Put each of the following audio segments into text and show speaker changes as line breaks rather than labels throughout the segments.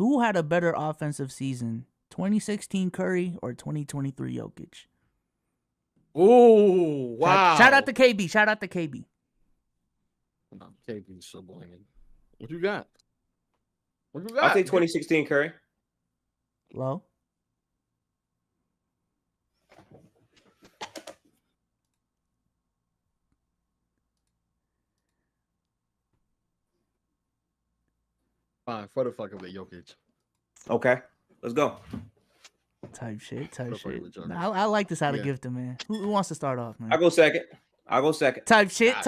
Who had a better offensive season, 2016 Curry or 2023 Jokic?
Oh, wow.
Shout out to KB. Shout out to KB.
KB's so bland. What you got?
I think 2016 Curry.
Low.
Fine, for the fuck of it, Jokic.
Okay, let's go.
Type shit.
Jokic.
I like this out of Gifted, man. Who wants to start off, man?
I'll go second.
Type shit. Let's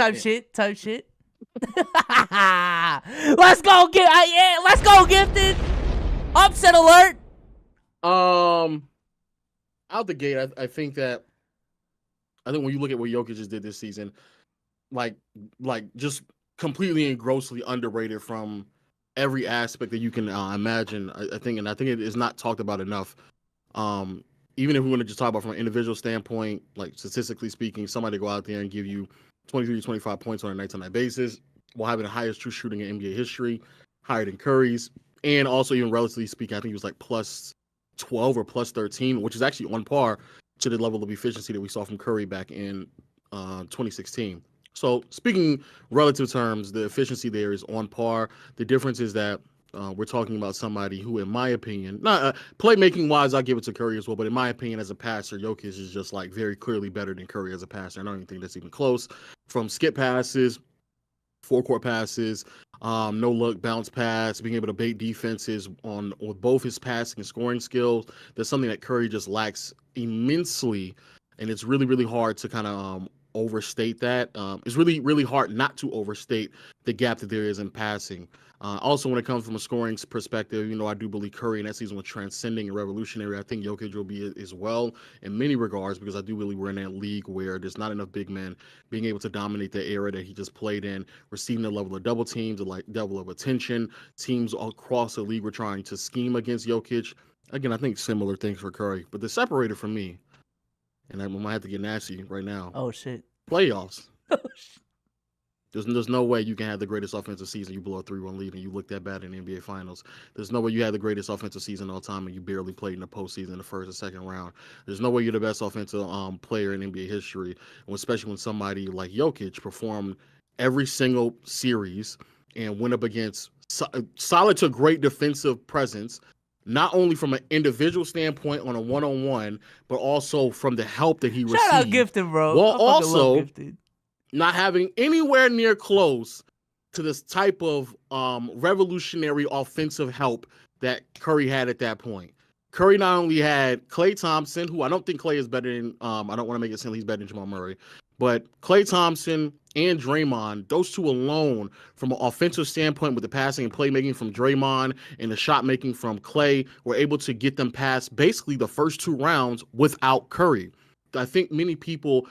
go, let's go, Gifted. Upset alert.
Out the gate, I think when you look at what Jokic just did this season, like just completely and grossly underrated from every aspect that you can imagine. I think it is not talked about enough. Even if we want to just talk about from an individual standpoint, like statistically speaking, somebody go out there and give you 23 to 25 points on a night-to-night basis while having the highest true shooting in NBA history, higher than Curry's, and also even relatively speaking, I think he was like plus 12 or plus 13, which is actually on par to the level of efficiency that we saw from Curry back in 2016. So speaking relative terms, the efficiency there is on par. The difference is that we're talking about somebody who, in my opinion, not playmaking wise, I'll give it to Curry as well. But in my opinion, as a passer, Jokic is just like very clearly better than Curry as a passer. I don't even think that's even close. From skip passes, forecourt passes, no look bounce pass, being able to bait defenses with both his passing and scoring skills. That's something that Curry just lacks immensely, and it's really, really hard to kind of overstate that. It's really, really hard not to overstate the gap that there is in passing. Also, when it comes from a scoring perspective, I do believe Curry in that season was transcending and revolutionary. I think Jokic will be as well in many regards, because I do believe we're in that league where there's not enough big men being able to dominate the era that he just played in, receiving the level of double teams, the level of attention. Teams across the league were trying to scheme against Jokic. Again, I think similar things for Curry. But the separator for me, and I might have to get nasty right now.
Oh, shit.
Playoffs. There's no way you can have the greatest offensive season, you blow a 3-1 lead, and you look that bad in the NBA Finals. There's no way you had the greatest offensive season all time and you barely played in the postseason in the first or second round. There's no way you're the best offensive player in NBA history, especially when somebody like Jokic performed every single series and went up against solid to great defensive presence, not only from an individual standpoint on a one-on-one, but also from the help that he received.
Shout out Gifted, bro.
Well, also not having anywhere near close to this type of revolutionary offensive help that Curry had at that point. Curry not only had Klay Thompson, who I don't think Klay is better than, I don't want to make it seem he's better than Jamal Murray, but Klay Thompson and Draymond, those two alone, from an offensive standpoint with the passing and playmaking from Draymond and the shot making from Klay, were able to get them past basically the first two rounds without Curry. I think many people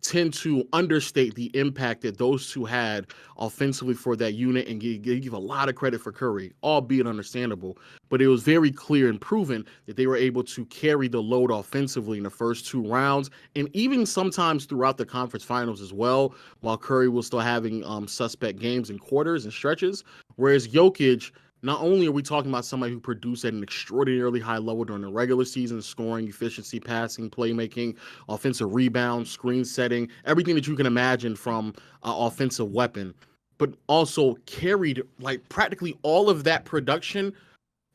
tend to understate the impact that those two had offensively for that unit and give a lot of credit for Curry, albeit understandable. But it was very clear and proven that they were able to carry the load offensively in the first two rounds and even sometimes throughout the conference finals as well, while Curry was still having suspect games and quarters and stretches. Whereas Jokic, not only are we talking about somebody who produced at an extraordinarily high level during the regular season, scoring, efficiency, passing, playmaking, offensive rebound, screen setting, everything that you can imagine from an offensive weapon, but also carried like practically all of that production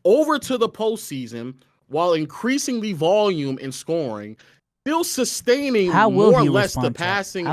over to the postseason while increasing the volume and scoring, still sustaining more or less the passing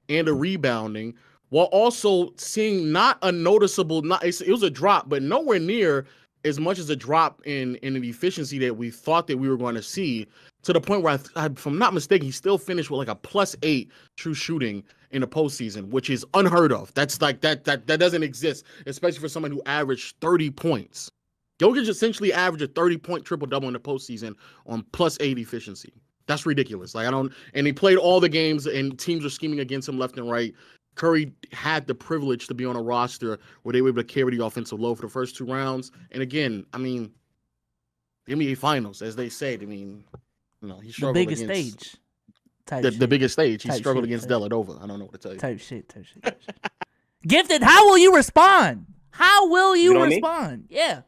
and the rebounding, while also seeing not a noticeable, it was a drop, but nowhere near as much as a drop in the efficiency that we thought that we were going to see, to the point where, if I'm not mistaken, he still finished with like a +8 true shooting in the postseason, which is unheard of. That's like, that doesn't exist, especially for someone who averaged 30 points. Jokic essentially averaged a 30-point triple-double in the postseason on +8 efficiency. That's ridiculous. And he played all the games and teams were scheming against him left and right. Curry had the privilege to be on a roster where they were able to carry the offensive load for the first two rounds. And again, the NBA Finals, as they said, he struggled
the biggest
against
stage.
The biggest stage. He struggled against Dellavedova. I don't know what to tell you.
Type shit. Gifted, how will you respond? How will you
on
respond? Yeah.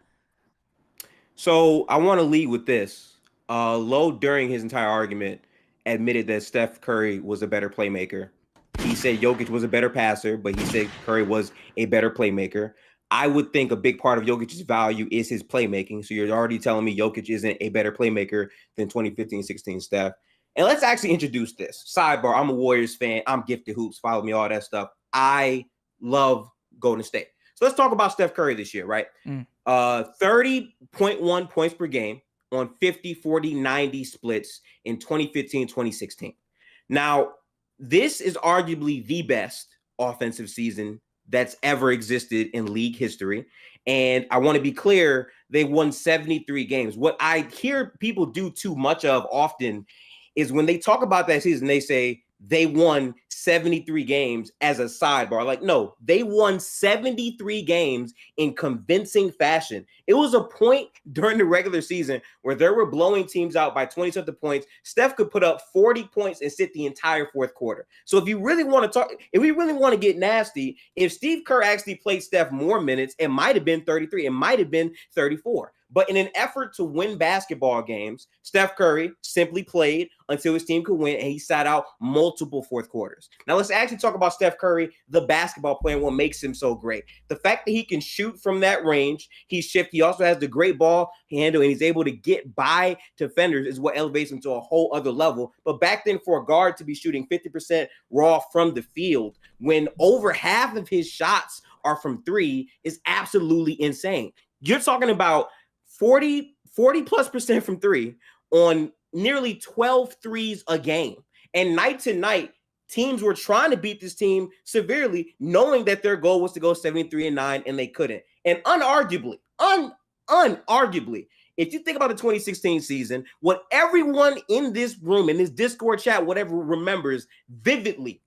So I want to lead with this. Lowe, during his entire argument, admitted that Steph Curry was a better playmaker. He said Jokic was a better passer, but he said Curry was a better playmaker. I would think a big part of Jokic's value is his playmaking. So you're already telling me Jokic isn't a better playmaker than 2015-16 Steph. And let's actually introduce this. Sidebar, I'm a Warriors fan. I'm gifted hoops. Follow me, all that stuff. I love Golden State. So let's talk about Steph Curry this year, right? 30.1 points per game on 50, 40, 90 splits in 2015, 2016. Now, this is arguably the best offensive season that's ever existed in league history. And I want to be clear, they won 73 games. What I hear people do too much of often is when they talk about that season, they say they won 73 games as a sidebar. Like, no, they won 73 games in convincing fashion. It was a point during the regular season where they were blowing teams out by 20-something points. Steph could put up 40 points and sit the entire fourth quarter. So if you really want to talk, if we really want to get nasty, if Steve Kerr actually played Steph more minutes, it might have been 33. It might have been 34. But in an effort to win basketball games, Steph Curry simply played until his team could win, and he sat out multiple fourth quarters. Now, let's actually talk about Steph Curry, the basketball player, and what makes him so great. The fact that he can shoot from that range, he's shifty, he also has the great ball handle, and he's able to get by defenders is what elevates him to a whole other level. But back then, for a guard to be shooting 50% raw from the field, when over half of his shots are from three, is absolutely insane. You're talking about 40 plus percent from three on nearly 12 threes a game. And night to night, teams were trying to beat this team severely, knowing that their goal was to go 73-9, and they couldn't. And unarguably, if you think about the 2016 season, what everyone in this room, in this Discord chat, whatever, remembers vividly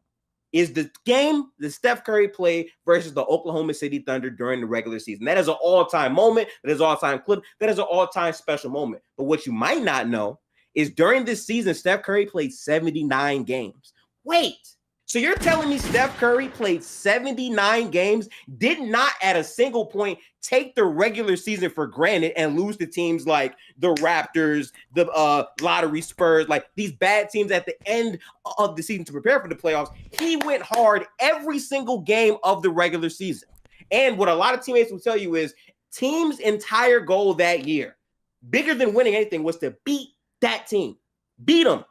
is the game that Steph Curry played versus the Oklahoma City Thunder during the regular season. That is an all-time moment. That is an all-time clip. That is an all-time special moment. But what you might not know is during this season, Steph Curry played 79 games. Wait, so you're telling me Steph Curry played 79 games, did not at a single point take the regular season for granted and lose to teams like the Raptors, the lottery Spurs, like these bad teams at the end of the season to prepare for the playoffs? He went hard every single game of the regular season. And what a lot of teammates will tell you is team's entire goal that year, bigger than winning anything, was to beat that team. Beat them.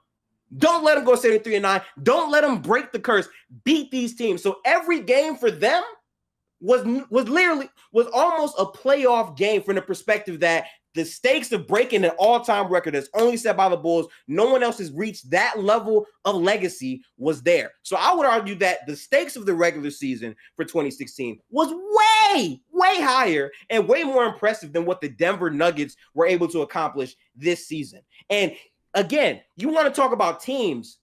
Don't let them go 73-9. Don't let them break the curse. Beat these teams. So every game for them was almost a playoff game from the perspective that the stakes of breaking an all-time record that's only set by the Bulls, no one else has reached that level of legacy, was there. So I would argue that the stakes of the regular season for 2016 was way, way higher and way more impressive than what the Denver Nuggets were able to accomplish this season. And again, you want to talk about teams.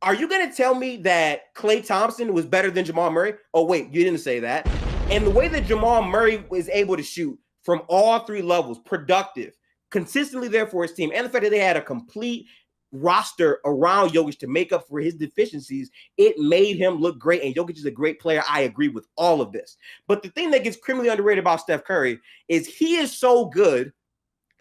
Are you going to tell me that Klay Thompson was better than Jamal Murray? Oh, wait, you didn't say that. And the way that Jamal Murray was able to shoot from all three levels, productive, consistently there for his team, and the fact that they had a complete roster around Jokic to make up for his deficiencies, it made him look great. And Jokic is a great player. I agree with all of this. But the thing that gets criminally underrated about Steph Curry is he is so good.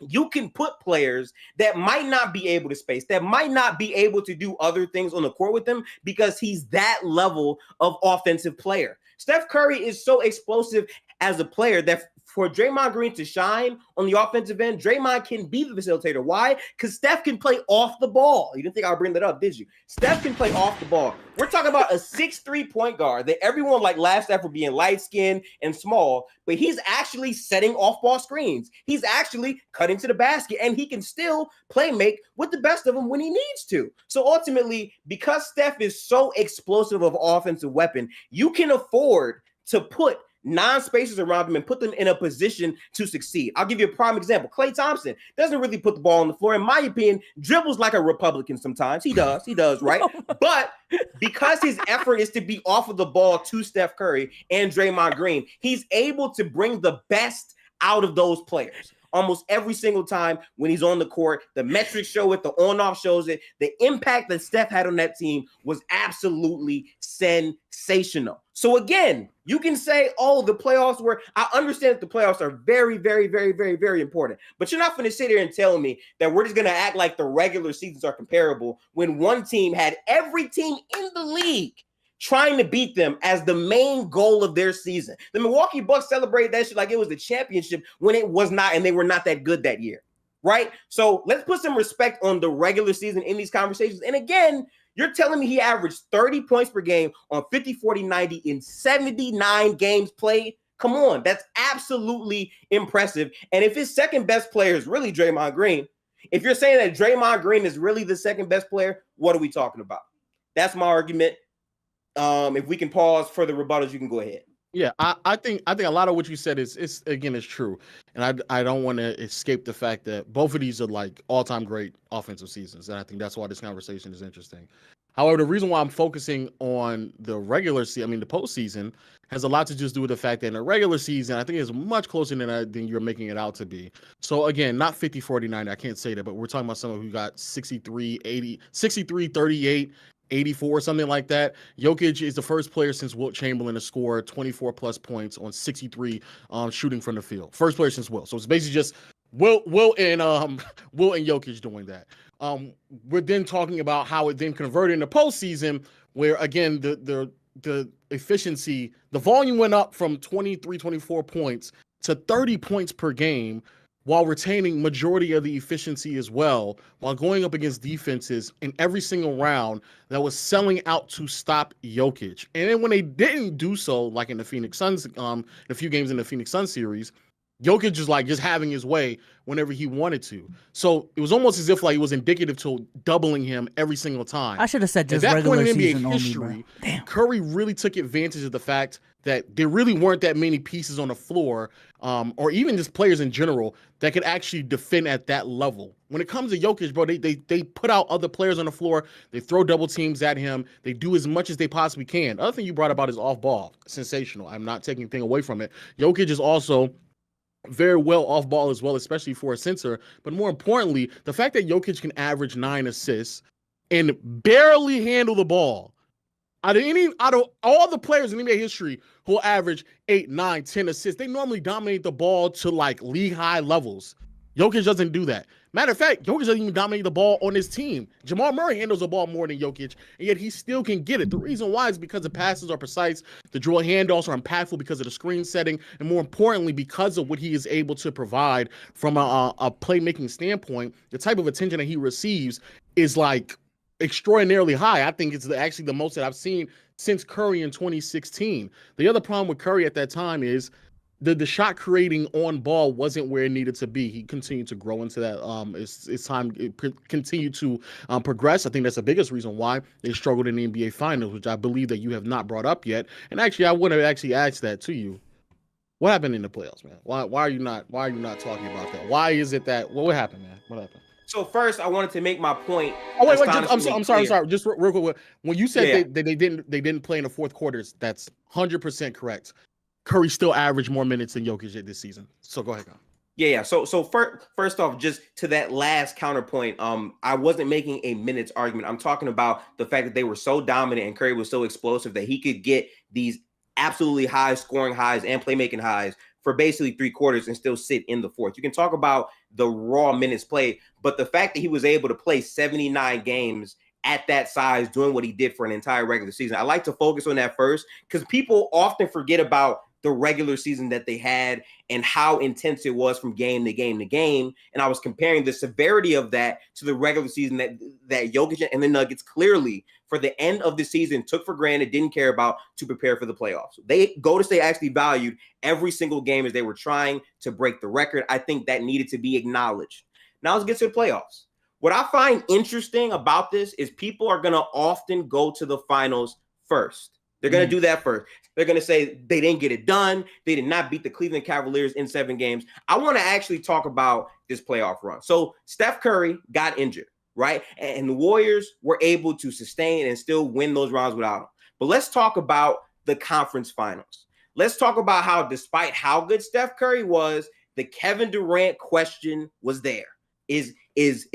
You can put players that might not be able to space, that might not be able to do other things on the court with him because he's that level of offensive player. Steph Curry is so explosive as a player that for Draymond Green to shine on the offensive end, Draymond can be the facilitator. Why? Because Steph can play off the ball. You didn't think I would bring that up, did you? Steph can play off the ball. We're talking about a 6'3" point guard that everyone like laughs at for being light-skinned and small, but he's actually setting off-ball screens. He's actually cutting to the basket, and he can still play make with the best of them when he needs to. So ultimately, because Steph is so explosive of offensive weapon, you can afford to put non-spacers around them and put them in a position to succeed. I'll give you a prime example. Klay Thompson doesn't really put the ball on the floor. In my opinion, dribbles like a Republican sometimes. He does, right? But because his effort is to be off of the ball to Steph Curry and Draymond Green, he's able to bring the best out of those players. almost every single time when he's on the court. The metrics show it, the on-off shows it. The impact that Steph had on that team was absolutely sensational. So again, you can say, oh, the playoffs were, I understand that the playoffs are very, very, very, very, very important, but you're not going to sit here and tell me that we're just going to act like the regular seasons are comparable when one team had every team in the league trying to beat them as the main goal of their season. The Milwaukee Bucks celebrated that shit like it was the championship when it was not, and they were not that good that year, right? So let's put some respect on the regular season in these conversations. And again, you're telling me he averaged 30 points per game on 50, 40, 90 in 79 games played? Come on, that's absolutely impressive. And if his second best player is really Draymond Green, if you're saying that Draymond Green is really the second best player, what are we talking about? That's my argument. If we can pause for the rebuttals, you can go ahead.
Yeah, I think a lot of what you said is true, and I don't want to escape the fact that both of these are like all-time great offensive seasons, and I think that's why this conversation is interesting. However, the reason why I'm focusing on the regular season, the postseason, has a lot to just do with the fact that in the regular season, I think it's much closer than you're making it out to be. So again, not 50, 40, 90, I can't say that, but we're talking about someone who got 63, 80, 63, 38, 84, something like that. Jokic is the first player since Wilt Chamberlain to score 24 plus points on 63 shooting from the field. First player since Wilt. So it's basically just Wilt and Jokic doing that. We're then talking about how it then converted in the postseason, where again the efficiency, the volume went up from 23, 24 points to 30 points per game, while retaining majority of the efficiency as well, while going up against defenses in every single round that was selling out to stop Jokic. And then when they didn't do so, like in the Phoenix Suns, a few games in the Phoenix Suns series, Jokic is like just having his way whenever he wanted to. So it was almost as if like it was indicative to doubling him every single time.
I should have said just
at that
regular
point in NBA
season
history,
only, bro. Damn.
Curry really took advantage of the fact that there really weren't that many pieces on the floor, or even just players in general, that could actually defend at that level. When it comes to Jokic, bro, they put out other players on the floor. They throw double teams at him. They do as much as they possibly can. Other thing you brought about is off ball. Sensational. I'm not taking anything away from it. Jokic is also very well off ball as well, especially for a center. But more importantly, the fact that Jokic can average 9 assists and barely handle the ball. Out of all the players in NBA history who average 8, 9, 10 assists, they normally dominate the ball to like league high levels. Jokic doesn't do that. Matter of fact, Jokic doesn't even dominate the ball on his team. Jamal Murray handles the ball more than Jokic, and yet he still can get it. The reason why is because the passes are precise, the drill handoffs are impactful because of the screen setting, and more importantly, because of what he is able to provide from a playmaking standpoint. The type of attention that he receives is like extraordinarily high. I think it's actually the most that I've seen since Curry in 2016. The other problem with Curry at that time is the shot creating on ball wasn't where it needed to be. He continued to grow into that. As time continued to progress. I think that's the biggest reason why they struggled in the NBA Finals, which I believe that you have not brought up yet. And actually, I would have actually asked that to you. What happened in the playoffs, man? Why are you not talking about that? Why is it that what happened, man? What happened?
So first, I wanted to make my point.
Oh wait, I'm sorry. Just real quick. When you said they didn't play in the fourth quarters, that's 100% correct. Curry still averaged more minutes than Jokic this season. So go ahead,
Yeah. So first off, just to that last counterpoint, I wasn't making a minutes argument. I'm talking about the fact that they were so dominant and Curry was so explosive that he could get these absolutely high scoring highs and playmaking highs for basically 3 quarters and still sit in the fourth. You can talk about the raw minutes played, but the fact that he was able to play 79 games at that size, doing what he did for an entire regular season, I like to focus on that first because people often forget about the regular season that they had and how intense it was from game to game to game. And I was comparing the severity of that to the regular season that Jokic and the Nuggets clearly for the end of the season took for granted, didn't care about to prepare for the playoffs. Golden State actually valued every single game as they were trying to break the record. I think that needed to be acknowledged. Now let's get to the playoffs. What I find interesting about this is people are going to often go to the finals first. They're going to do that first. They're going to say they didn't get it done. They did not beat the Cleveland Cavaliers in 7 games. I want to actually talk about this playoff run. So Steph Curry got injured, right? And the Warriors were able to sustain and still win those rounds without him. But let's talk about the conference finals. Let's talk about how, despite how good Steph Curry was, the Kevin Durant question was there. Is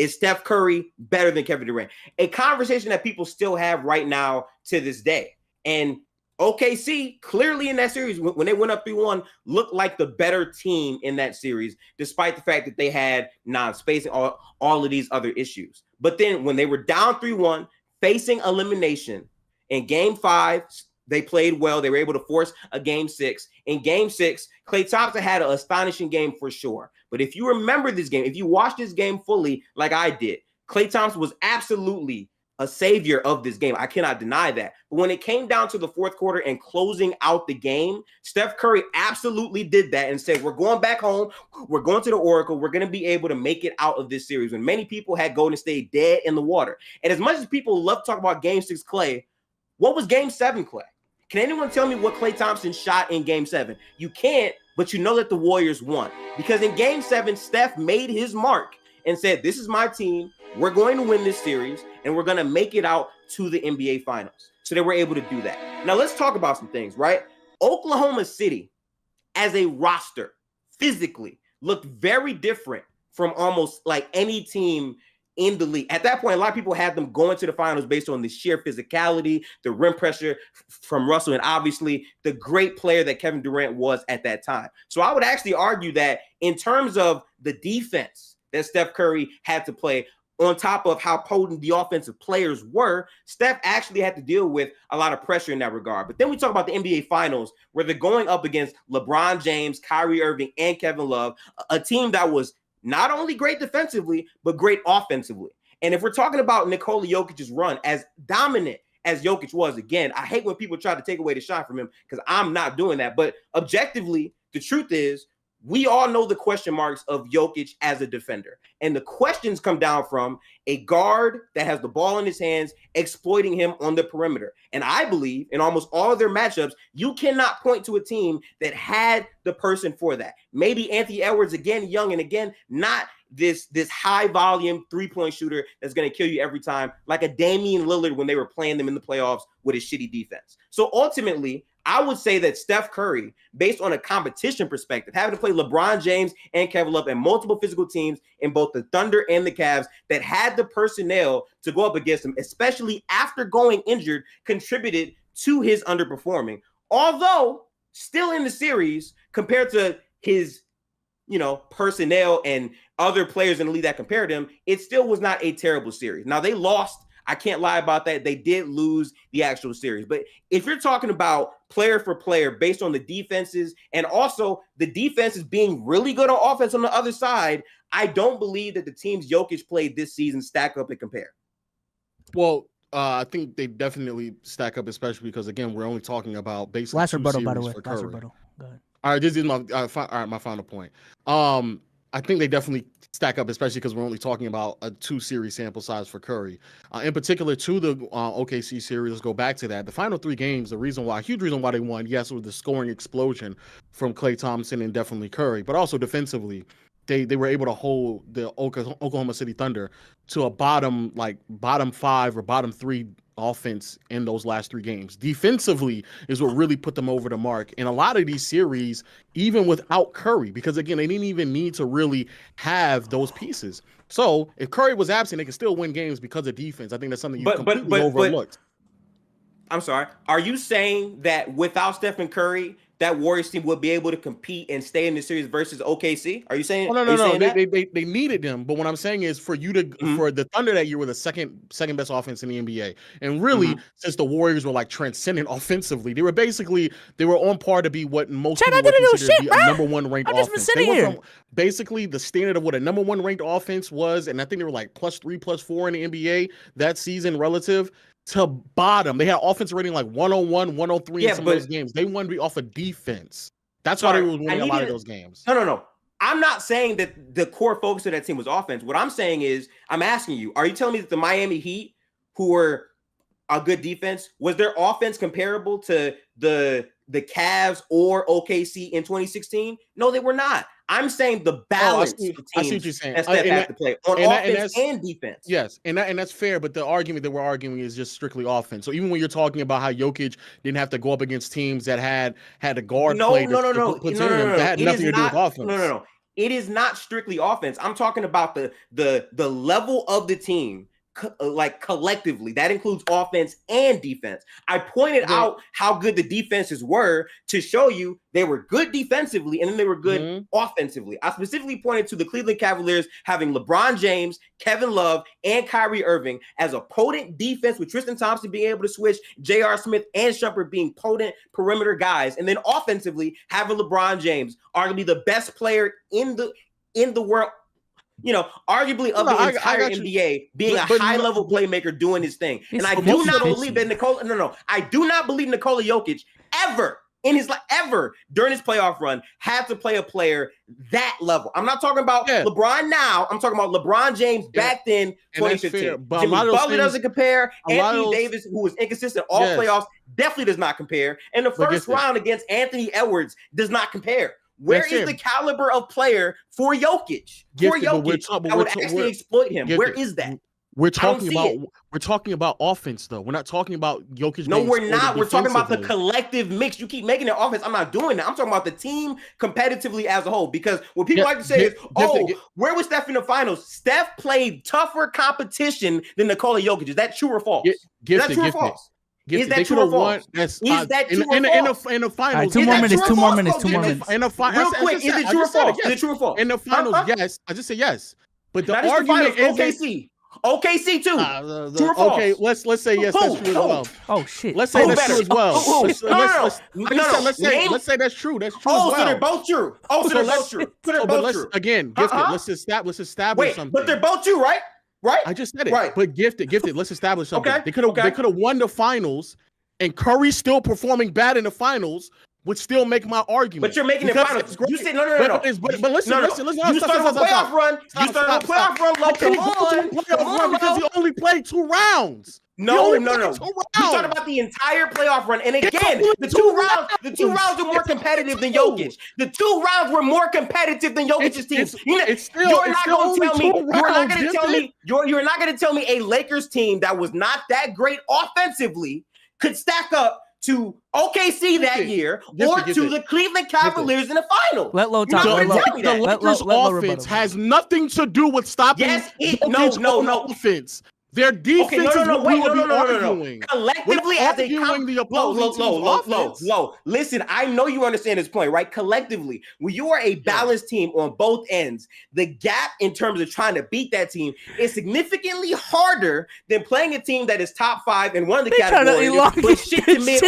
Steph Curry better than Kevin Durant? A conversation that people still have right now to this day. And OKC clearly in that series, when they went up 3-1, looked like the better team in that series, despite the fact that they had non-spacing, all of these other issues. But then when they were down 3-1, facing elimination in Game 5, they played well. They were able to force a Game 6. In Game 6, Klay Thompson had an astonishing game for sure. But if you remember this game, if you watched this game fully like I did, Klay Thompson was absolutely a savior of this game. I cannot deny that. But when it came down to the fourth quarter and closing out the game, Steph Curry absolutely did that and said, we're going back home. We're going to the Oracle. We're going to be able to make it out of this series. When many people had Golden State dead in the water. And as much as people love to talk about Game 6 Klay, what was Game 7 Klay? Can anyone tell me what Klay Thompson shot in Game 7? You can't, but you know that the Warriors won. Because in Game 7, Steph made his mark and said, this is my team. We're going to win this series, and we're going to make it out to the NBA Finals. So they were able to do that. Now, let's talk about some things, right? Oklahoma City, as a roster, physically, looked very different from almost like any team in the league. At that point, a lot of people had them going to the finals based on the sheer physicality, the rim pressure from Russell, and obviously the great player that Kevin Durant was at that time. So I would actually argue that in terms of the defense that Steph Curry had to play, on top of how potent the offensive players were, Steph actually had to deal with a lot of pressure in that regard. But then we talk about the NBA Finals, where they're going up against LeBron James, Kyrie Irving, and Kevin Love, a team that was not only great defensively, but great offensively. And if we're talking about Nikola Jokic's run, as dominant as Jokic was, again, I hate when people try to take away the shine from him because I'm not doing that. But objectively, the truth is, we all know the question marks of Jokic as a defender. And the questions come down from a guard that has the ball in his hands, exploiting him on the perimeter. And I believe in almost all of their matchups, you cannot point to a team that had the person for that. Maybe Anthony Edwards, again, young, and again, not this high volume 3-point shooter that's going to kill you every time, like a Damian Lillard when they were playing them in the playoffs with his shitty defense. So ultimately, I would say that Steph Curry, based on a competition perspective, having to play LeBron James and Kevin Love and multiple physical teams in both the Thunder and the Cavs that had the personnel to go up against him, especially after going injured, contributed to his underperforming. Although still in the series, compared to his, personnel and other players in the league that compared him, it still was not a terrible series. Now they lost. I can't lie about that. They did lose the actual series. But if you're talking about player for player based on the defenses and also the defenses being really good on offense on the other side, I don't believe that the teams Jokic played this season stack up and compare.
Well, I think they definitely stack up, especially because, again, we're only talking about basically
last
two
rebuttal, by the
series
way.
for
Last
Curry.
rebuttal. Go ahead.
All right, this is my final point. I think they definitely stack up, especially because we're only talking about a 2-series sample size for Curry. In particular, to the OKC series, let's go back to that. The final 3 games, huge reason why they won, yes, was the scoring explosion from Klay Thompson and definitely Curry, but also defensively, they were able to hold the Oklahoma City Thunder to a bottom 5 or bottom 3 offense in those last 3 games. Defensively is what really put them over the mark. In a lot of these series, even without Curry, because again, they didn't even need to really have those pieces. So if Curry was absent, they could still win games because of defense. I think that's something you completely overlooked.
I'm sorry. Are you saying that without Stephen Curry, that Warriors team would be able to compete and stay in the series versus OKC? Are you saying?
No. They needed them, but what I'm saying is for the Thunder that year were the second best offense in the NBA, and really since the Warriors were like transcendent offensively, they were on par to be what most people would consider to be a number 1 ranked offense. They went from basically the standard of what a number 1 ranked offense was, and I think they were like +3, +4 in the NBA that season relative to bottom. They had offensive rating like 101, 103 in some of those games. They wanted to be off of defense. That's why they were winning a lot of those games.
No. I'm not saying that the core focus of that team was offense. What I'm saying is, I'm asking you, are you telling me that the Miami Heat, who were a good defense, was their offense comparable to the Cavs or OKC in 2016? No, they were not. I'm saying the balance of teams
I see what you're saying.
that Steph has to play on offense and defense.
Yes, and that's fair, but the argument that we're arguing is just strictly offense. So even when you're talking about how Jokic didn't have to go up against teams that had a guard play to put in them, that had nothing to do with offense.
No. It is not strictly offense. I'm talking about the level of the team, like collectively. That includes offense and defense. I pointed out how good the defenses were to show you they were good defensively and then they were good offensively. I specifically pointed to the Cleveland Cavaliers having LeBron James, Kevin Love, and Kyrie Irving as a potent defense, with Tristan Thompson being able to switch, J.R. Smith and Shumpert being potent perimeter guys, and then offensively having LeBron James, arguably the best player in the world, you know, arguably of the entire NBA, being a high-level playmaker doing his thing. And I do not believe that I do not believe Nikola Jokic ever in his life, ever during his playoff run, had to play a player that level. I'm not talking about LeBron now. I'm talking about LeBron James back then, 2015. Jimmy Butler doesn't compare. Anthony Davis, who was inconsistent all playoffs, definitely does not compare. And the first round against Anthony Edwards does not compare. Where is the caliber of player for Jokic? I would actually exploit him. Where is that?
We're talking about offense, though. We're not talking about Jokic.
No, we're not. We're talking about the collective mix. You keep making it offense. I'm not doing that. I'm talking about the team competitively as a whole. Because what people like to say is, where was Steph in the finals? Steph played tougher competition than Nikola Jokic. Is that true or false? Is that true or false? Is that true or false? Is that true or false?
In the finals,
two more minutes.
In the finals,
real quick, is it true or false? Is it true or false?
In the finals, yes. I just said yes. But the argument is
OKC too. True or false?
Okay, let's say yes. That's true as well.
Oh shit.
Let's say that's true as well. Let's say that's true. That's true as well.
So they're both true.
Again, gifted. Let's establish something.
But they're both true, right? Right.
I just said it.
Right.
But gifted. Let's establish something.
Okay.
They could have won the finals, and Curry still performing bad in the finals would still make my argument.
But you're making it finals. You said no.
But listen.
You started a playoff run. Low. Come on,
because you only played 2 rounds.
No. You talked about the entire playoff run, and again, the two rounds were more competitive than Jokic. The 2 rounds were more competitive than Jokic's team. You're not going to tell me a Lakers team that was not that great offensively could stack up to OKC that year or to the Cleveland Cavaliers in the finals.
Let Low talk.
The Lakers' offense has nothing to do with stopping no offense. Their defense is what we will be arguing.
Collectively, as a low. Listen, I know you understand this point, right? Collectively, when you are a balanced team on both ends, the gap in terms of trying to beat that team is significantly harder than playing a team that is top 5 in one of the categories, but shit to mid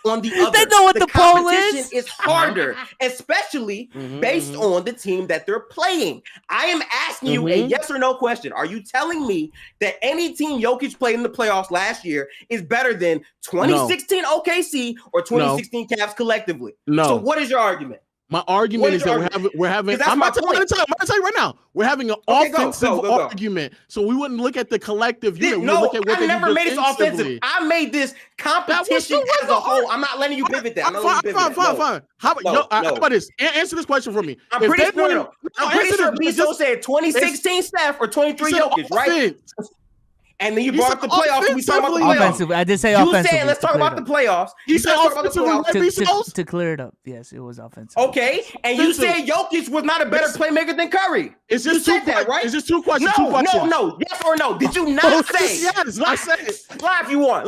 on the other.
They know what the poll is.
It's harder, especially based on the team that they're playing. I am asking you a yes or no question. Are you telling me that any team Jokic played in the playoffs last year is better than 2016 OKC or 2016 Cavs collectively? No. So what is your argument?
My argument is that we're having. I'm going to tell you right now. We're having an offensive argument, so we wouldn't look at the collective unit.
I never made it offensive. I made this competition as a whole. I'm not letting you pivot that.
Fine. How about this? Answer this question for me.
I'm pretty sure Bezos said 2016 Steph or 23 Jokic, right? And then you brought up the playoffs. We talk about the playoffs.
Offensively. I did say offensively.
You said let's talk about the playoffs.
You said offensively.
To clear it up. Yes, it was offensive.
Okay. And you said Jokic was not a better playmaker than Curry.
It's just you said that, right? It's just 2 questions.
No. Yes or no? Did you not say?
Yes, I said it.
Lie if you want.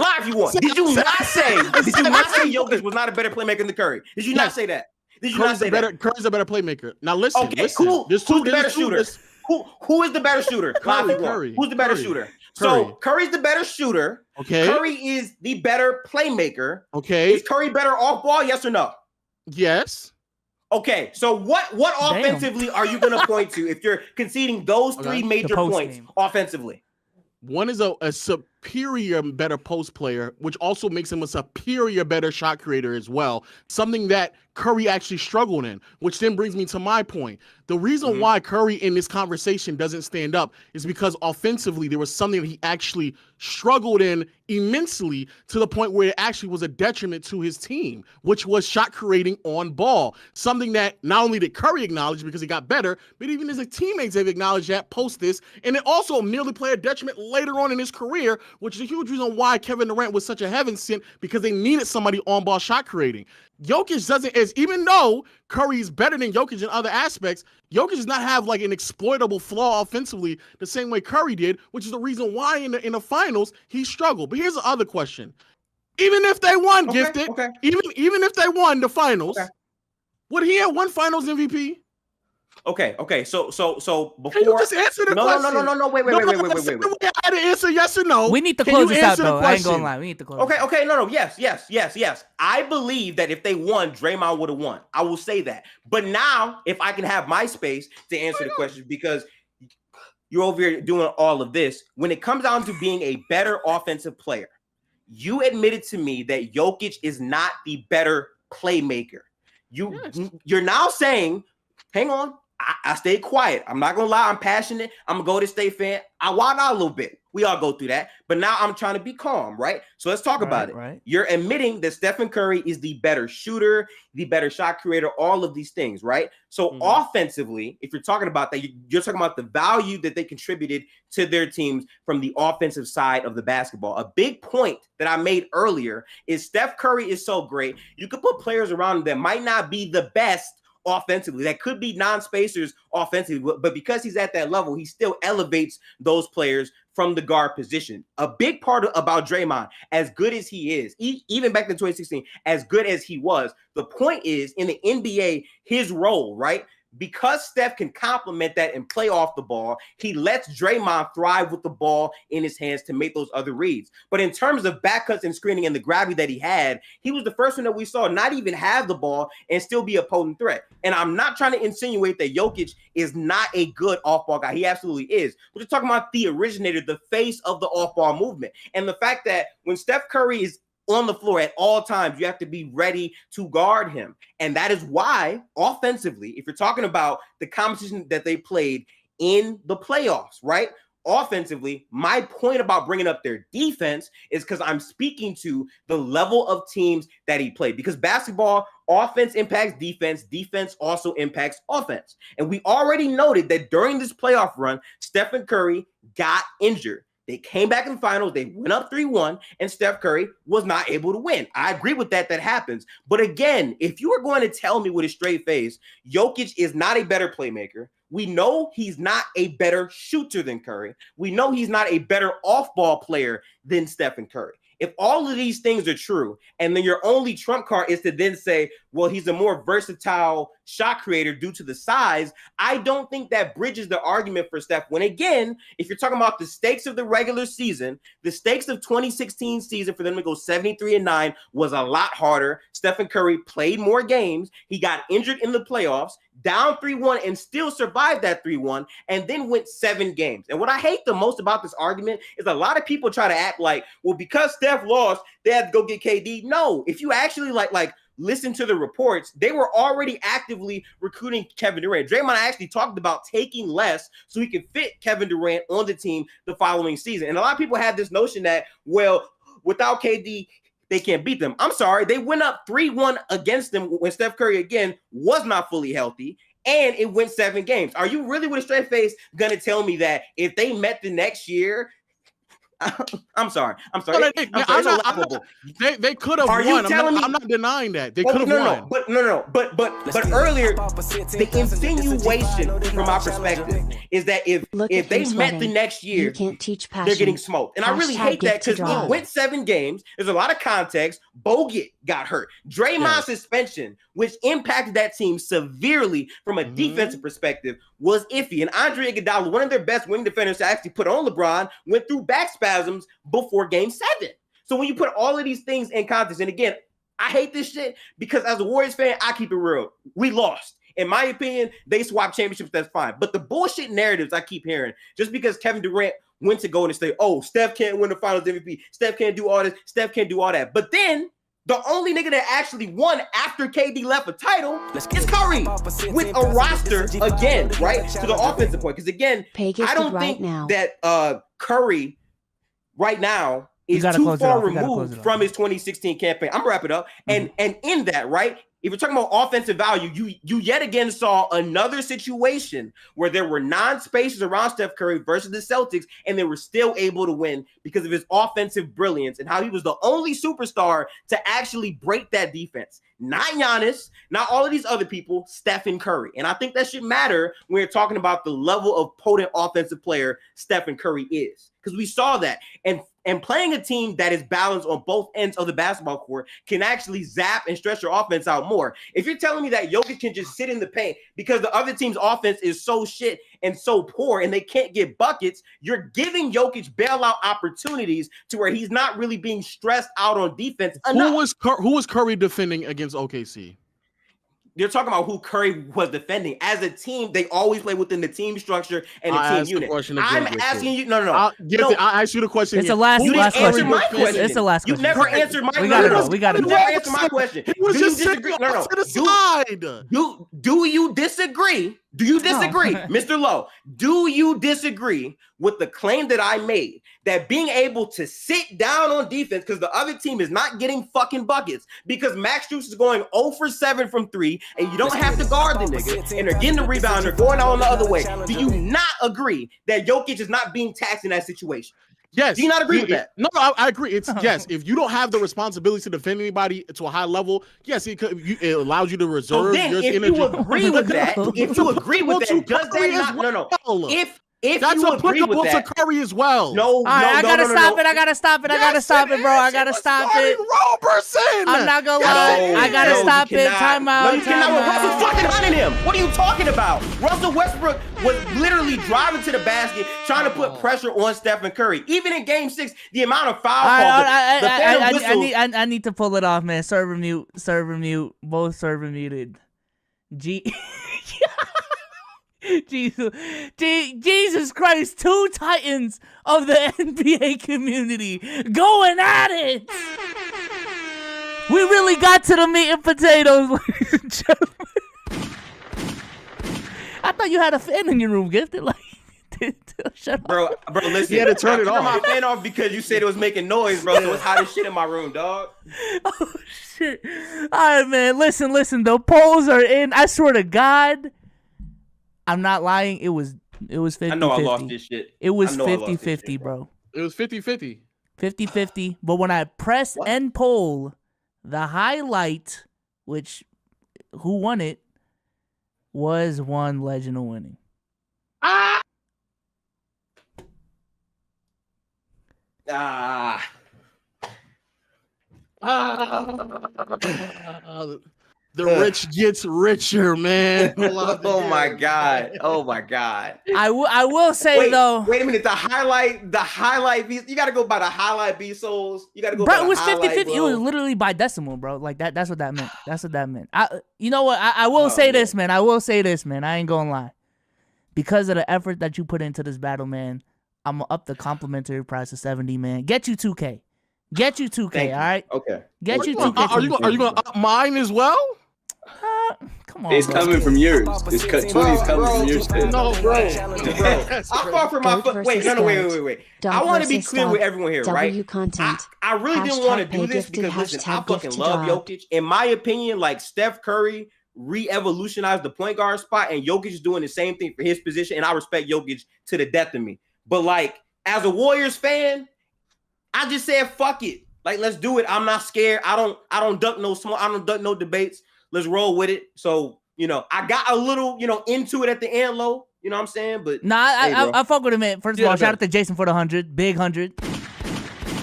Did you not say? Did you not say Jokic was not a better playmaker than Curry? Did you not say that? Did you not say that?
Curry's a better playmaker. Now listen.
Okay, cool. Who's the better shooter? Who is the better shooter? Curry. Who's the better shooter? So Curry's the better shooter.
Okay.
Curry is the better playmaker.
Okay.
Is Curry better off ball? Yes or no?
Yes.
Okay. So what offensively are you going to point to if you're conceding those 3 major points offensively?
One is a superior, better post player, which also makes him a superior, better shot creator as well. Something that Curry actually struggled in, which then brings me to my point. The reason why Curry in this conversation doesn't stand up is because offensively, there was something that he actually struggled in immensely to the point where it actually was a detriment to his team, which was shot creating on ball. Something that not only did Curry acknowledge because he got better, but even his teammates have acknowledged that post this. And it also nearly played a detriment later on in his career which is a huge reason why Kevin Durant was such a heaven sent, because they needed somebody on-ball shot creating. Jokic doesn't, even though Curry's better than Jokic in other aspects, Jokic does not have like an exploitable flaw offensively the same way Curry did, which is the reason why in the finals he struggled. But here's the other question. Even if they won, Gifted, even if they won the finals, would he have won finals MVP?
Okay. So before,
can you just answer the question?
No. Wait.
I had to answer yes or no.
We need to close this out, though. I ain't gonna lie. We need to close.
Okay. No. Yes. I believe that if they won, Draymond would have won. I will say that. But now, if I can have my space to answer the question, because you're over here doing all of this, when it comes down to being a better offensive player, you admitted to me that Jokic is not the better playmaker. You're now saying, hang on, I stayed quiet. I'm not gonna lie, I'm passionate. I'm a Golden State fan. I wild out a little bit. We all go through that, but now I'm trying to be calm, right? So let's talk about it.
Right.
You're admitting that Stephen Curry is the better shooter, the better shot creator, all of these things, right? So offensively, if you're talking about that, you're talking about the value that they contributed to their teams from the offensive side of the basketball. A big point that I made earlier is Steph Curry is so great. You could put players around him that might not be the best offensively, that could be non-spacers offensively, but because he's at that level, he still elevates those players from the guard position. A big part about Draymond, as good as he is, even back in 2016, as good as he was, the point is in the NBA, his role, right? Because Steph can complement that and play off the ball, he lets Draymond thrive with the ball in his hands to make those other reads. But in terms of backcuts and screening and the gravity that he had, he was the first one that we saw not even have the ball and still be a potent threat. And I'm not trying to insinuate that Jokic is not a good off-ball guy. He absolutely is. We're just talking about the originator, the face of the off-ball movement. And the fact that when Steph Curry is on the floor at all times, you have to be ready to guard him. And that is why offensively, if you're talking about the competition that they played in the playoffs, right? Offensively, my point about bringing up their defense is because I'm speaking to the level of teams that he played. Because basketball, offense impacts defense. Defense also impacts offense. And we already noted that during this playoff run, Stephen Curry got injured. They came back in the finals. They went up 3-1, and Steph Curry was not able to win. I agree with that. That happens. But again, if you are going to tell me with a straight face, Jokic is not a better playmaker, we know he's not a better shooter than Curry. We know he's not a better off-ball player than Stephen Curry. If all of these things are true, and then your only trump card is to then say, well, he's a more versatile shot creator due to the size, I don't think that bridges the argument for Steph. When again, if you're talking about the stakes of the regular season, the stakes of 2016 season for them to go 73-9 was a lot harder. Stephen Curry played more games. He got injured in the playoffs, down 3-1 and still survived that 3-1 and then went 7 games. And what I hate the most about this argument is a lot of people try to act like, well, because Steph lost, they had to go get KD. No, if you actually like listen to the reports, they were already actively recruiting Kevin Durant. Draymond actually talked about taking less so he could fit Kevin Durant on the team the following season. And a lot of people have this notion that, well, without KD, they can't beat them. I'm sorry. They went up 3-1 against them when Steph Curry, again, was not fully healthy, and it went 7 games. Are you really with a straight face going to tell me that if they met the next year, I'm sorry.
No, they could have won. I'm not denying that. They could have won.
But earlier, the insinuation from my perspective is that if they met the next year, they're getting smoked. And I really hate that because it went 7 games. There's a lot of context. Bogut got hurt. Draymond's suspension, which impacted that team severely from a defensive perspective, was iffy. And Andre Iguodala, one of their best wing defenders to actually put on LeBron, went through back spasms before game 7. So when you put all of these things in context, and again, I hate this shit because as a Warriors fan, I keep it real. We lost. In my opinion, they swapped championships, that's fine. But the bullshit narratives I keep hearing, just because Kevin Durant went to Golden State, oh, Steph can't win the finals MVP, Steph can't do all this, Steph can't do all that. But then the only nigga that actually won after KD left a title is Curry with a roster again, right? To the offensive point. Because again, I don't think that Curry right now is too far removed from his 2016 campaign. I'm gonna wrap it up. And in that, right? if you're talking about offensive value, you yet again saw another situation where there were non-spaces around Steph Curry versus the Celtics, and they were still able to win because of his offensive brilliance and how he was the only superstar to actually break that defense. Not Giannis, not all of these other people, Stephen Curry. And I think that should matter when we're talking about the level of potent offensive player Stephen Curry is, because we saw that. And playing a team that is balanced on both ends of the basketball court can actually zap and stretch your offense out more. If you're telling me that Jokic can just sit in the paint because the other team's offense is so shit and so poor and they can't get buckets, you're giving Jokic bailout opportunities to where he's not really being stressed out on defense enough.
Who was Curry defending against OKC?
They're talking about who Curry was defending. As a team, they always play within the team structure and the team unit. I'm asking you. No.
I'll ask you the question.
It's the last question.
It's
the last question.
You never answered my question.
We got to go.
You never answered my question.
He was just sitting off to the side.
Do you disagree? Do you disagree, Mr. Lowe? Do you disagree with the claim that I made that being able to sit down on defense because the other team is not getting fucking buckets because Max Strus is going 0 for 7 from 3 and you don't have to guard the nigga and they're getting the rebound, they're going out on the other way. Do you not agree that Jokic is not being taxed in that situation?
Yes.
Do you not agree with that?
No, I agree. It's yes. If you don't have the responsibility to defend anybody to a high level, yes, it allows you to reserve your energy.
If you agree with that, does that not? No. If
that's
you agree
applicable
with that,
to Curry as well.
I gotta stop it. I gotta stop it, bro. I gotta stop it.
Roberson.
I'm not gonna lie. I gotta stop it. Time out.
No, you cannot. Russell's fucking hunting him. What are you talking about? Russell Westbrook was literally driving to the basket, trying to put pressure on Stephen Curry. Even in Game 6, the amount of foul calls.
I need to pull it off, man. Server mute. Both server muted. Jesus Christ, 2 titans of the NBA community going at it. We really got to the meat and potatoes, ladies and gentlemen. I thought you had a fan in your room, Gifted. Shut up.
Bro, listen.
You had to turn it off.
I turned my fan off because you said it was making noise, bro. So it's hot as shit in my room, dog.
Oh, shit. All right, man. Listen. The polls are in. I swear to God. I'm not lying. It was 50-50.
I know I lost this shit.
It was 50-50, bro.
It was 50-50.
50-50. But when I press end poll, the highlight, which who won it, was one legend of winning.
The rich gets richer, man.
Oh my god.
I will say though.
Wait a minute. The highlight. You got to go by the highlight B souls. You got to go.
Bro,
by
it was
50-50.
It was literally by decimal, bro. Like that. That's what that meant. You know what? I will say this, man. I ain't gonna lie. Because of the effort that you put into this battle, man, I'm gonna up the complimentary price to $70, man. Get you 2K. All right.
Okay.
Get you 2K.
Are you gonna up mine as well?
Come on,
it's
bro.
coming from yours. It's 20 is coming from yours.
No, bro.
I fought for my foot. Wait. I want to be clear with everyone here, right?
Content.
I really didn't want to do this because listen, I fucking love Jokic. In my opinion, like Steph Curry re-evolutionized the point guard spot, and Jokic is doing the same thing for his position, and I respect Jokic to the death of me. But like, as a Warriors fan, I just said fuck it. Like, let's do it. I'm not scared. I don't duck no debates. Let's roll with it. So, I got a little, into it at the end, low. You know what I'm saying? But
I fuck with him, man. First of all, shout out to Jason for the 100. Big 100.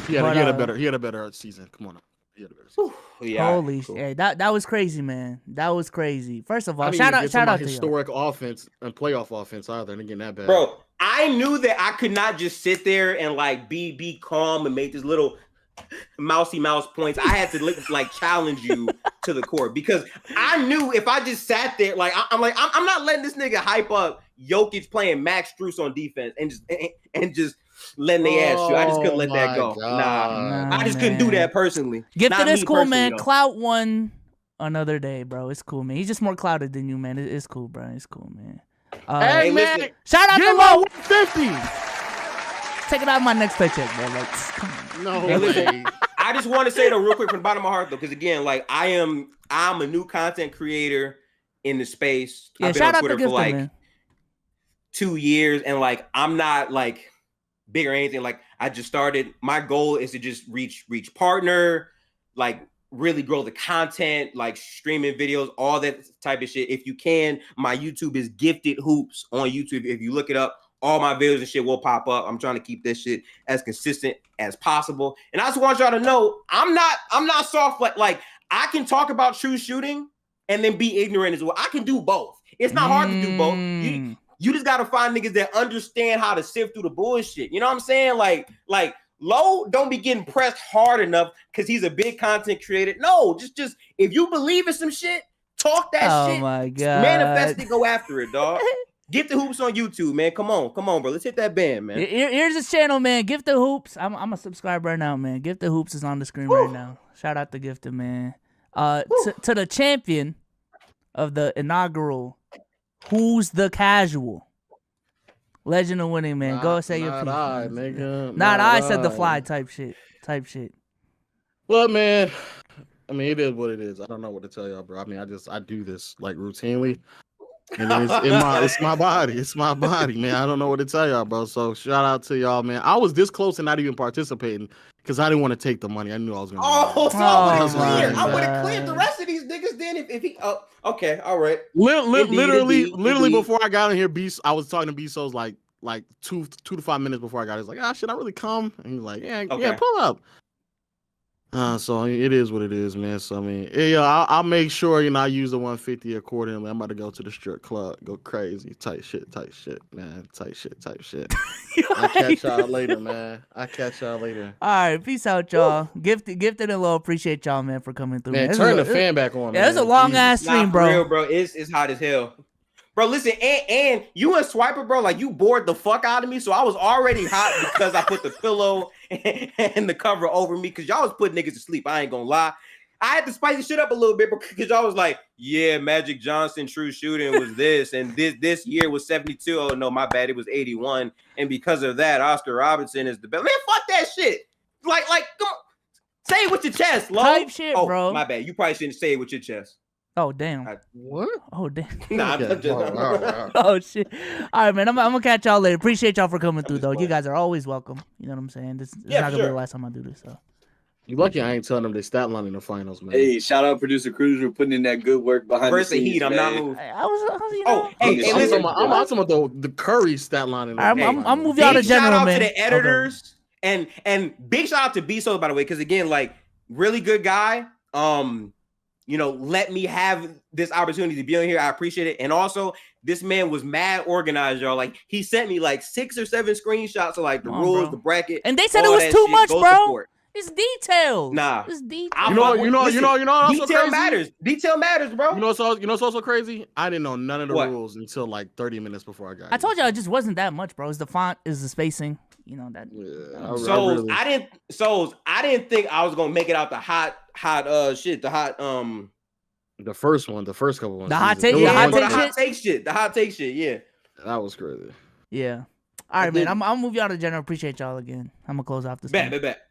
He had a better season. Come on. He had a better season.
Yeah,
holy shit. Hey, that was crazy, man. That was crazy. First of all, shout out to
historic offense and playoff offense either. And getting that bad.
Bro, I knew that I could not just sit there and like be calm and make this little mousy mouse points. I had to like challenge you to the court because I knew if I just sat there, like I'm not letting this nigga hype up Jokic playing Max Strus on defense and just letting their ass shoot. I just couldn't let that go. Nah, I just couldn't do that personally.
Gifted is cool, man. Clout won another day, bro. It's cool, man. He's just more clouded than you, man. It's cool, bro. It's cool, man.
Hey, man.
Listen,
shout out to
Low
150. Take it out of my next paycheck, bro. Like, come on.
No
hey, listen, I just want to say though, real quick from the bottom of my heart though, because again, like I'm a new content creator in the space.
Yeah,
I've been
shout
on
out
Twitter
to Gifted,
for like
man.
2 years, and like I'm not like big or anything. Like I just started. My goal is to just reach partner, like really grow the content, like streaming videos, all that type of shit. If you can, my YouTube is Gifted Hoops on YouTube. If you look it up, all my videos and shit will pop up. I'm trying to keep this shit as consistent as possible. And I just want y'all to know, I'm not soft. Like I can talk about true shooting and then be ignorant as well. I can do both. It's not hard to do both. You just gotta find niggas that understand how to sift through the bullshit. You know what I'm saying? Like Low don't be getting pressed hard enough because he's a big content creator. No, just if you believe in some shit, talk that shit.
Oh my god,
manifest it, go after it, dog. Get the hoops on YouTube, man. Come on, bro. Let's hit that band, man.
Here's his channel, man. Gifted Hoops. I'm a subscriber right now, man. Gifted Hoops is on the screen right now. Shout out to Gifted, man. To the champion of the inaugural Who's the Casual? Legend of winning, man. Go say your piece. Not I said the fly type shit.
Well, man, I mean, it is what it is. I don't know what to tell y'all, bro. I mean, I do this like routinely. And then it's my body. It's my body, man. I don't know what to tell y'all, bro. So shout out to y'all, man. I was this close and not even participating because I didn't want to take the money. I knew I was gonna.
I would have cleared the rest of these niggas then if he. Oh, okay, all right.
Literally before I got in here, I was talking to B-Souls like 2 to 5 minutes before I got. He's like, should I really come? And he's like, yeah, pull up. So it is what it is, man. So I mean, yeah, I'll make sure I use the 150 accordingly. I'm about to go to the strip club, go crazy, tight shit, man, tight shit. I'll catch y'all later, man. All
right, peace out, y'all. Gifted and Low, appreciate y'all, man, for coming through.
Man, turn the fan back on.
Yeah, it's a long ass stream, bro.
Real, bro. It's hot as hell. Bro, listen, and you and Swiper, bro, like you bored the fuck out of me. So I was already hot because I put the pillow and the cover over me because y'all was putting niggas to sleep. I ain't gonna lie. I had to spice the shit up a little bit because y'all was like, yeah, Magic Johnson true shooting was this, and this year was 72. Oh no, my bad, it was 81. And because of that, Oscar Robertson is the best. Man, fuck that shit. Like, come on. Say it with your chest, Lo.
Type shit, bro.
My bad. You probably shouldn't say it with your chest.
Oh damn!
What?
Oh damn!
Nah, I'm just...
Oh shit! All right, man. I'm gonna catch y'all later. Appreciate y'all for coming through, though. You guys are always welcome. You know what I'm saying? This is not gonna be the last time I do this. So
you lucky I ain't telling them they stat line in the finals, man.
Hey, shout out producer Cruz for putting in that good work behind the scenes.
Heat, I'm not moving.
I was
hey, listen,
I'm talking about the Curry stat line. In the
I'm move y'all to general, man.
Shout out to the editors and big shout out to B-Soul, by the way, because again, like really good guy. Let me have this opportunity to be on here. I appreciate it. And also, this man was mad organized, y'all. Like, he sent me like 6 or 7 screenshots of like the rules, the bracket.
And they said it was too much, bro. It's details.
Nah.
It's details.
You know.
Detail matters. Detail matters, bro.
You know what's also crazy? I didn't know none of the rules until like 30 minutes before I got here.
I told you it just wasn't that much, bro. It's the font, is the spacing. You know that.
Yeah,
I didn't think I was gonna make it out the hot shit.
The first couple ones.
The hot take
shit. Yeah.
That was crazy.
Yeah. All right, man. I'm gonna move y'all to general. Appreciate y'all again. I'm gonna close off this.
Bet.